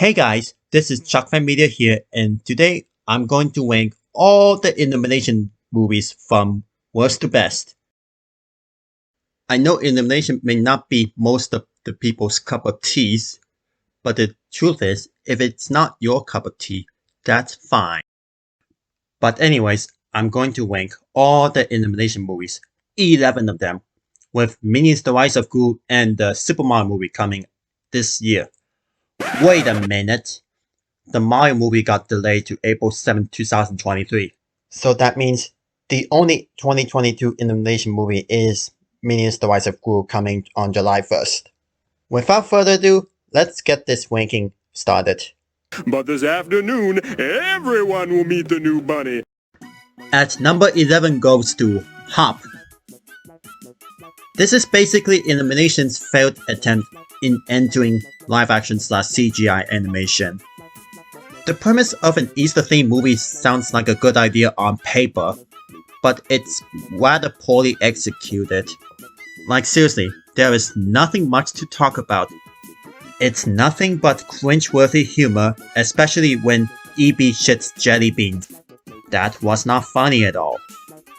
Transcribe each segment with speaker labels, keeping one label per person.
Speaker 1: Hey guys, this is Chuck Fan Media here, and today I'm going to rank all the Illumination movies from worst to best. I know Illumination may not be most of the people's cup of teas, but the truth is, if it's not your cup of tea, that's fine. But anyways, I'm going to rank all the Illumination movies, 11 of them, with Minions The Rise of Gru and the Super Mario movie coming this year. Wait a minute. The Mario movie got delayed to April 7, 2023. So that means the only 2022 Illumination movie is Minions The Rise of Gru coming on July 1st. Without further ado, let's get this ranking started.
Speaker 2: But this afternoon, everyone will meet the new bunny.
Speaker 1: At number 11 goes to Hop. This is basically Illumination's failed attempt in entering live-action / CGI animation. The premise of an Easter-themed movie sounds like a good idea on paper, but it's rather poorly executed. Like seriously, there is nothing much to talk about. It's nothing but cringe-worthy humor, especially when EB shits jelly beans. That was not funny at all.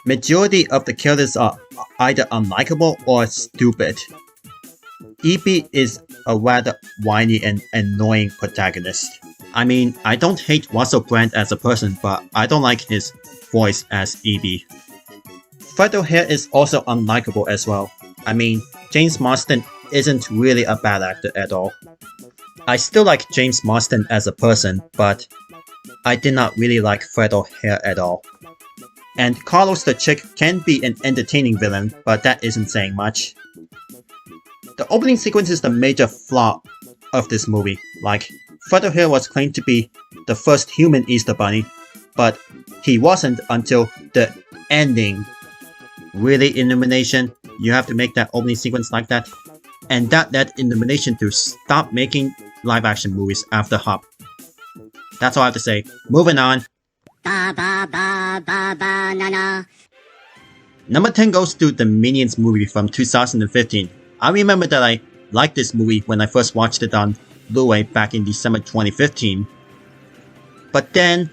Speaker 1: Majority of the characters are either unlikable or stupid. EB is a rather whiny and annoying protagonist. I mean, I don't hate Russell Brand as a person, but I don't like his voice as EB. Fred O'Hare is also unlikable as well. I mean, James Marsden isn't really a bad actor at all. I still like James Marsden as a person, but I did not really like Fred O'Hare at all. And Carlos the Chick can be an entertaining villain, but that isn't saying much. The opening sequence is the major flaw of this movie. Like, Fred O'Hare was claimed to be the first human Easter Bunny, but he wasn't until the ending. Really, Illumination? You have to make that opening sequence like that? And that led Illumination to stop making live-action movies after Hop. That's all I have to say. Moving on. Number 10 goes to the Minions movie from 2015. I remember that I liked this movie when I first watched it on Blu-ray back in December 2015. But then,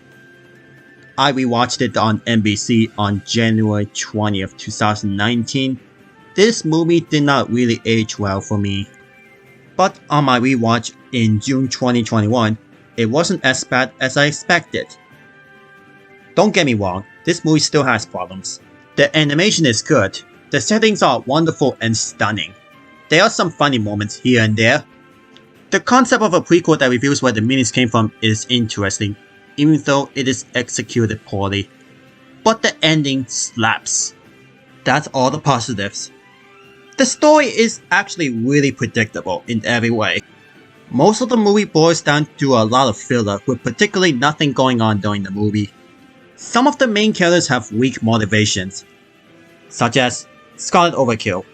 Speaker 1: I rewatched it on NBC on January 20th, 2019. This movie did not really age well for me. But on my rewatch in June 2021, it wasn't as bad as I expected. Don't get me wrong, this movie still has problems. The animation is good, the settings are wonderful and stunning. There are some funny moments here and there. The concept of a prequel that reveals where the Minions came from is interesting, even though it is executed poorly. But the ending slaps. That's all the positives. The story is actually really predictable in every way. Most of the movie boils down to a lot of filler with particularly nothing going on during the movie. Some of the main characters have weak motivations, such as Scarlet Overkill.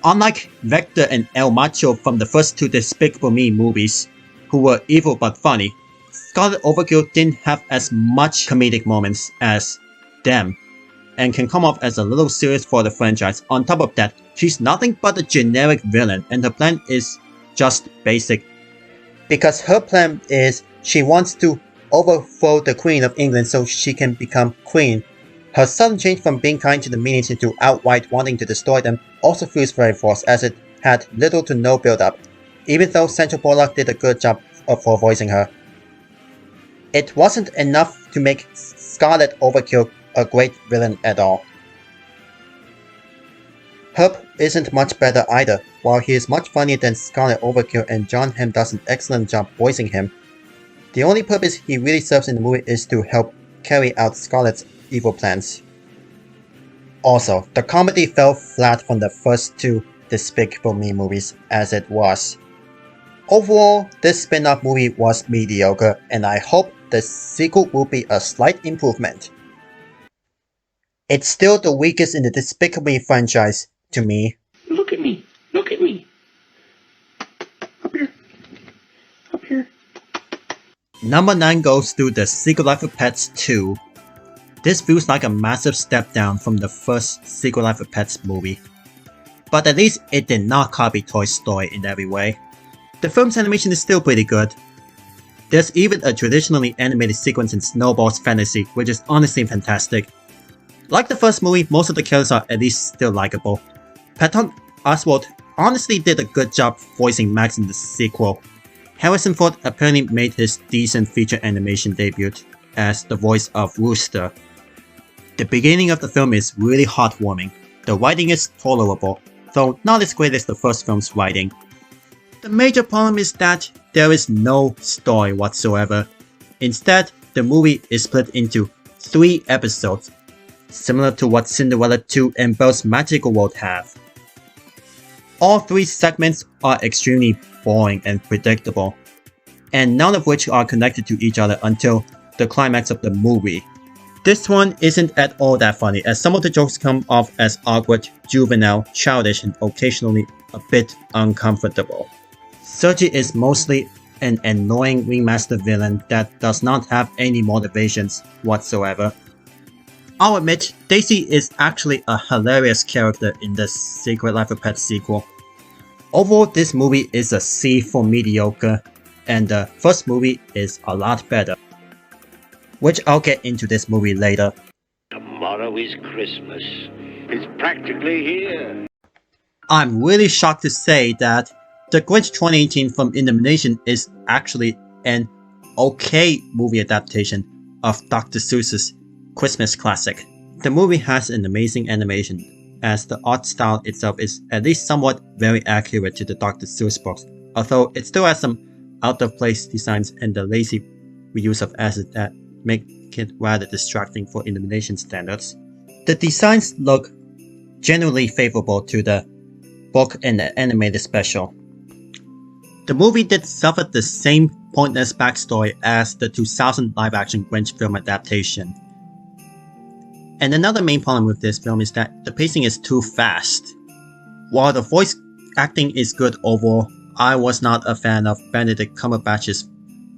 Speaker 1: Unlike Vector and El Macho from the first two Despicable Me movies, who were evil but funny, Scarlet Overkill didn't have as much comedic moments as them, and can come off as a little serious for the franchise. On top of that, she's nothing but a generic villain, and her plan is just basic. Because her plan is she wants to overthrow the Queen of England so she can become Queen. Her sudden change from being kind to the Minions into outright wanting to destroy them also feels very forced, as it had little to no build-up, even though Sandra Bullock did a good job for voicing her. It wasn't enough to make Scarlet Overkill a great villain at all. Herb isn't much better either. While he is much funnier than Scarlet Overkill and John Hamm does an excellent job voicing him, the only purpose he really serves in the movie is to help carry out Scarlet's evil plans. Also, the comedy fell flat from the first two Despicable Me movies as it was. Overall, this spin-off movie was mediocre, and I hope the sequel will be a slight improvement. It's still the weakest in the Despicable Me franchise, to me.
Speaker 3: Look at me! Look at me! Up here! Up here!
Speaker 1: Number 9 goes to The Secret Life of Pets 2. This feels like a massive step down from the first Secret Life of Pets movie. But at least it did not copy Toy Story in every way. The film's animation is still pretty good. There's even a traditionally animated sequence in Snowball's fantasy, which is honestly fantastic. Like the first movie, most of the characters are at least still likable. Patton Oswalt honestly did a good job voicing Max in the sequel. Harrison Ford apparently made his decent feature animation debut as the voice of Rooster. The beginning of the film is really heartwarming. The writing is tolerable, though not as great as the first film's writing. The major problem is that there is no story whatsoever. Instead, the movie is split into 3 episodes, similar to what Cinderella 2 and Belle's Magical World have. All 3 segments are extremely boring and predictable, and none of which are connected to each other until the climax of the movie. This one isn't at all that funny, as some of the jokes come off as awkward, juvenile, childish, and occasionally a bit uncomfortable. Sergi is mostly an annoying ringmaster villain that does not have any motivations whatsoever. I'll admit, Daisy is actually a hilarious character in the Secret Life of Pets sequel. Overall, this movie is a C for mediocre, and the first movie is a lot better, which I'll get into this movie later.
Speaker 4: Tomorrow is Christmas. It's practically here.
Speaker 1: I'm really shocked to say that The Grinch 2018 from Illumination is actually an okay movie adaptation of Dr. Seuss's Christmas classic. The movie has an amazing animation, as the art style itself is at least somewhat very accurate to the Dr. Seuss books, although it still has some out-of-place designs and the lazy reuse of assets that make it rather distracting for Illumination standards. The designs look generally favorable to the book and the animated special. The movie did suffer the same pointless backstory as the 2000 live-action Grinch film adaptation. And another main problem with this film is that the pacing is too fast. While the voice acting is good overall, I was not a fan of Benedict Cumberbatch's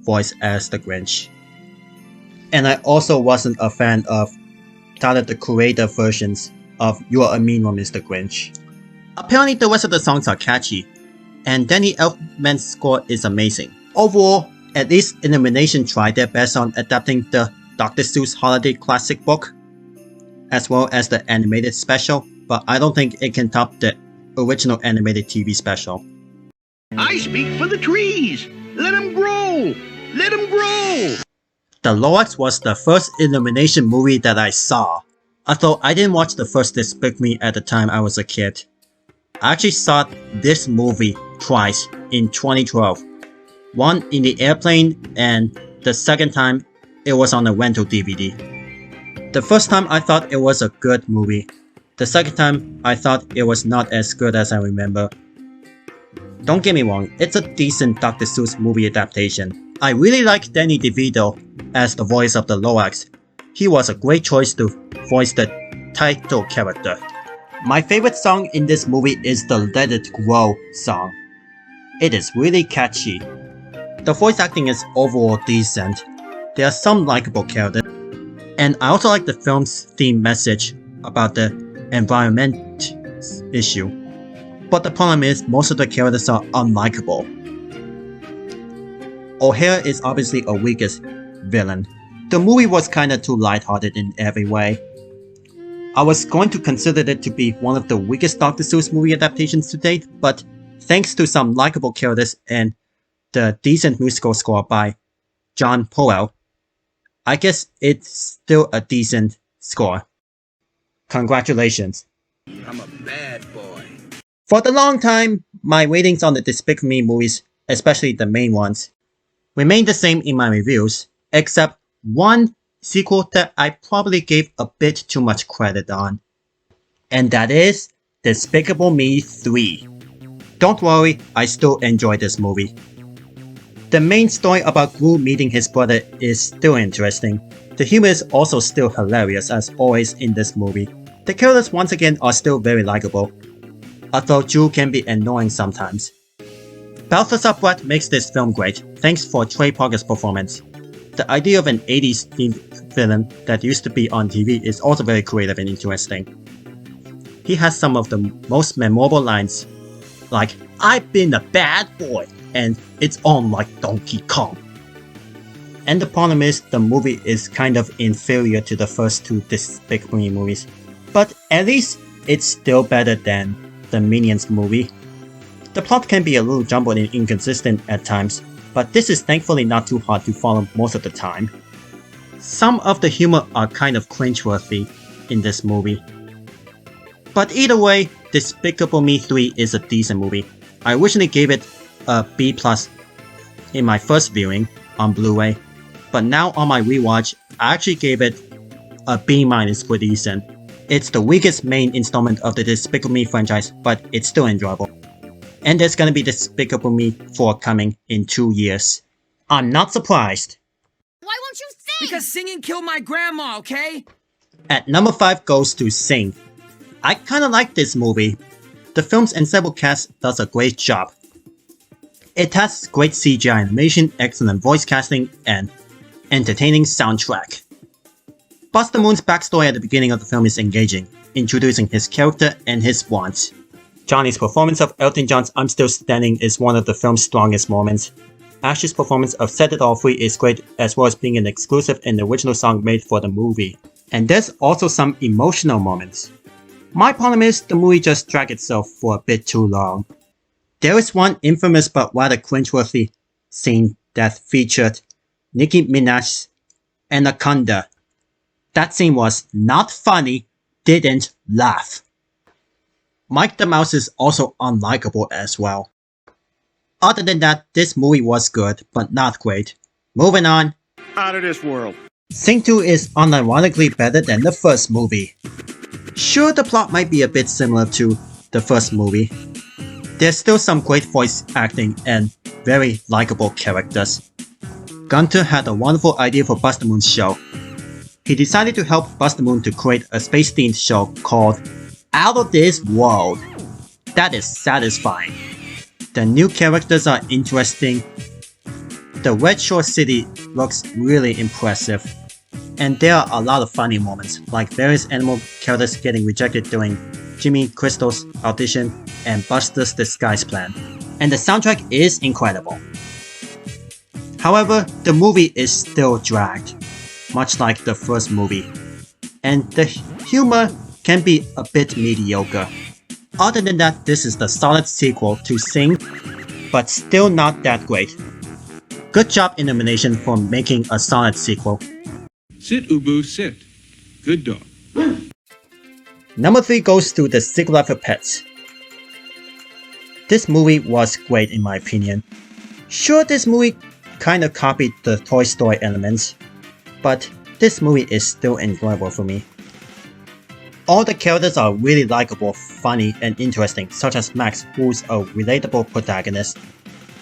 Speaker 1: voice as the Grinch. And I also wasn't a fan of Tyler the Creator versions of You're a Mean One, Mr. Grinch. Apparently the rest of the songs are catchy, and Danny Elfman's score is amazing. Overall, at least Illumination tried their best on adapting the Dr. Seuss holiday classic book, as well as the animated special, but I don't think it can top the original animated TV special.
Speaker 4: I speak for the trees. Let them grow. Let them grow.
Speaker 1: The Lorax was the first Illumination movie that I saw, although I didn't watch the first Despicable Me at the time I was a kid. I actually saw this movie twice in 2012. One in the airplane, and the second time it was on a rental DVD. The first time I thought it was a good movie. The second time I thought it was not as good as I remember. Don't get me wrong, it's a decent Dr. Seuss movie adaptation. I really like Danny DeVito as the voice of the Lorax. He was a great choice to voice the title character. My favorite song in this movie is the Let It Grow song. It is really catchy. The voice acting is overall decent. There are some likable characters. And I also like the film's theme message about the environment issue. But the problem is most of the characters are unlikable. O'Hare is obviously a weakest villain. The movie was kinda too lighthearted in every way. I was going to consider it to be one of the weakest Dr. Seuss movie adaptations to date, but thanks to some likable characters and the decent musical score by John Powell, I guess it's still a decent score. Congratulations.
Speaker 4: I'm a bad boy.
Speaker 1: For the long time, my ratings on the Despicable Me movies, especially the main ones, remained the same in my reviews, except one sequel that I probably gave a bit too much credit on. And that is Despicable Me 3. Don't worry, I still enjoy this movie. The main story about Gru meeting his brother is still interesting. The humor is also still hilarious as always in this movie. The characters once again are still very likable, although Drew can be annoying sometimes. Balthazar Brett makes this film great, thanks for Trey Parker's performance. The idea of an 80s themed villain that used to be on TV is also very creative and interesting. He has some of the most memorable lines, like, "I've been a bad boy, and it's on like Donkey Kong." And the problem is, the movie is kind of inferior to the first two Despicable Me movies. But at least it's still better than the Minions movie. The plot can be a little jumbled and inconsistent at times, but this is thankfully not too hard to follow most of the time. Some of the humor are kind of cringeworthy in this movie. But either way, Despicable Me 3 is a decent movie. I originally gave it a B+ in my first viewing on Blu-ray, but now on my rewatch, I actually gave it a B- for decent. It's the weakest main installment of the Despicable Me franchise, but it's still enjoyable. And there's gonna be Despicable Me 4 coming in 2 years. I'm not surprised.
Speaker 5: Why won't you sing?
Speaker 6: Because singing killed my grandma, okay?
Speaker 1: At number 5 goes to Sing. I kinda like this movie. The film's ensemble cast does a great job. It has great CGI animation, excellent voice casting, and entertaining soundtrack. Buster Moon's backstory at the beginning of the film is engaging, introducing his character and his wants. Johnny's performance of Elton John's I'm Still Standing is one of the film's strongest moments. Ash's performance of Set It All Free is great, as well as being an exclusive and original song made for the movie. And there's also some emotional moments. My problem is the movie just dragged itself for a bit too long. There is one infamous but rather cringeworthy scene that featured Nicki Minaj's Anaconda. That scene was not funny, didn't laugh. Mike the Mouse is also unlikable as well. Other than that, this movie was good, but not great. Moving on.
Speaker 2: Out of this world.
Speaker 1: Sing 2 is unironically better than the first movie. Sure, the plot might be a bit similar to the first movie. There's still some great voice acting and very likable characters. Gunter had a wonderful idea for Buster Moon's show. He decided to help Buster Moon to create a space-themed show called Out of This World. That is satisfying. The new characters are interesting. The Red Shore City looks really impressive. And there are a lot of funny moments, like various animal characters getting rejected during Jimmy Crystal's audition and Buster's disguise plan. And the soundtrack is incredible. However, the movie is still dragged, much like the first movie. And the humor can be a bit mediocre. Other than that, this is the solid sequel to Sing, but still not that great. Good job Illumination for making a solid sequel.
Speaker 7: Sit, Ubu, sit. Good dog.
Speaker 1: Number 3 goes to The Secret Life of Pets. This movie was great in my opinion. Sure, this movie kinda copied the Toy Story elements, but this movie is still enjoyable for me. All the characters are really likable, funny, and interesting, such as Max, who's a relatable protagonist,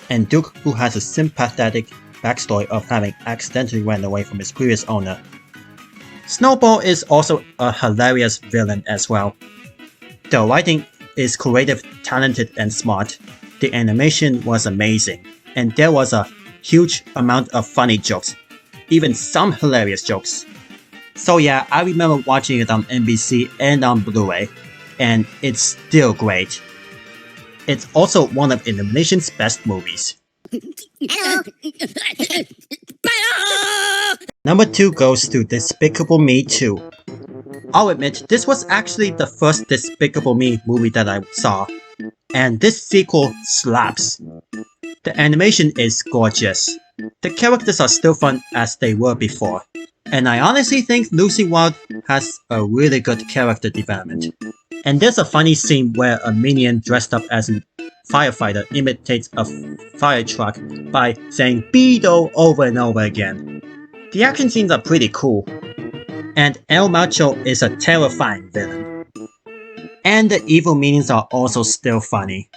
Speaker 1: and Duke, who has a sympathetic backstory of having accidentally ran away from his previous owner. Snowball is also a hilarious villain as well. The writing is creative, talented, and smart. The animation was amazing, and there was a huge amount of funny jokes, even some hilarious jokes. So yeah, I remember watching it on NBC and on Blu-ray, and it's still great. It's also one of Illumination's best movies. Number 2 goes to Despicable Me 2. I'll admit, this was actually the first Despicable Me movie that I saw, and this sequel slaps. The animation is gorgeous. The characters are still fun as they were before, and I honestly think Lucy Wilde has a really good character development. And there's a funny scene where a minion dressed up as a firefighter imitates a fire truck by saying Beetle over and over again. The action scenes are pretty cool. And El Macho is a terrifying villain. And the evil minions are also still funny.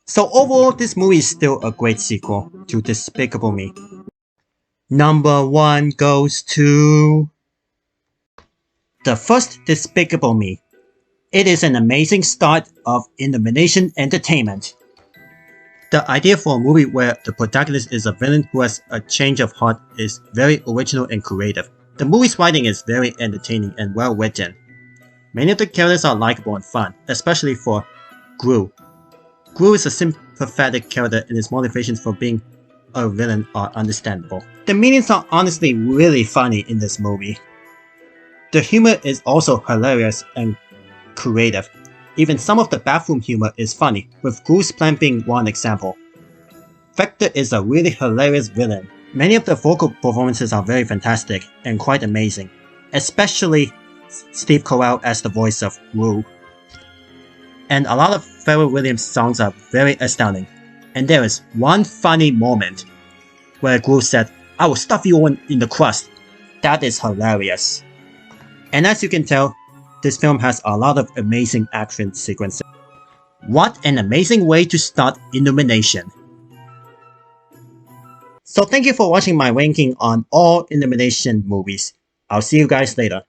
Speaker 1: So overall, this movie is still a great sequel to Despicable Me. Number 1 goes to the first Despicable Me. It is an amazing start of Illumination entertainment. The idea for a movie where the protagonist is a villain who has a change of heart is very original and creative. The movie's writing is very entertaining and well written. Many of the characters are likable and fun, especially for Gru. Gru is a sympathetic character and his motivations for being a villain are understandable. The minions are honestly really funny in this movie. The humor is also hilarious and creative. Even some of the bathroom humor is funny, with Gru's plan being one example. Vector is a really hilarious villain. Many of the vocal performances are very fantastic and quite amazing, especially Steve Carell as the voice of Gru. And a lot of Pharrell Williams songs are very astounding. And there is one funny moment where Gru said, "I will stuff you all in the crust." That is hilarious. And as you can tell, this film has a lot of amazing action sequences. What an amazing way to start Illumination. So thank you for watching my ranking on all Illumination movies. I'll see you guys later.